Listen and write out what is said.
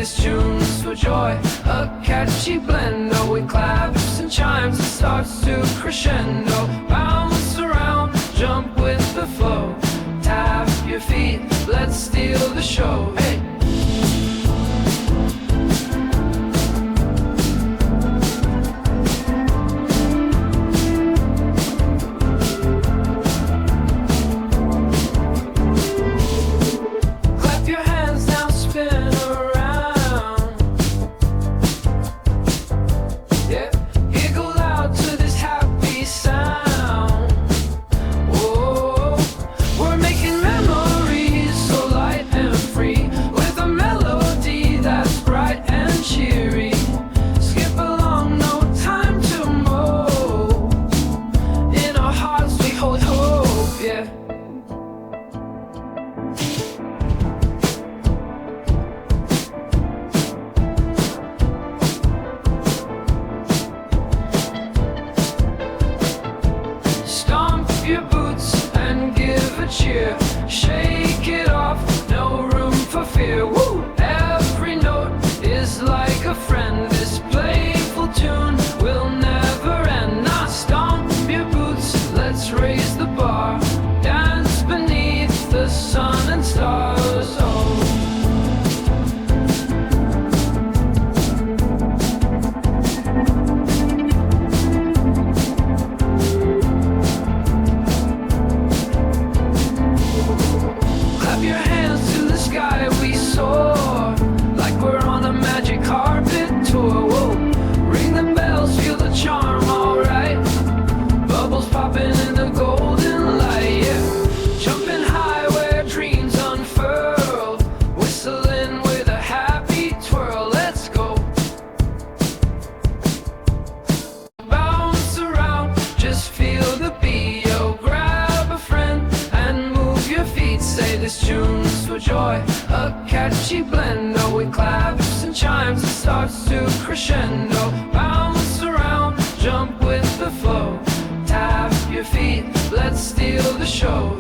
this tune's for joy, a catchy blend. Oh, with claps and chimes, it starts to crescendo. Bounce around, jump with the flow. Tap your feet, let's steal the show. Hey. Shake it off, no room for fear. Woo! Every note is like a friend. This playful tune will never end. Now stomp your boots, let's raise the bar. Dance beneath the sun and stars. Oh. This tune's for joy, a catchy blend. Oh, with claps and chimes, it starts to crescendo. Bounce around, jump with the flow. Tap your feet, let's steal the show.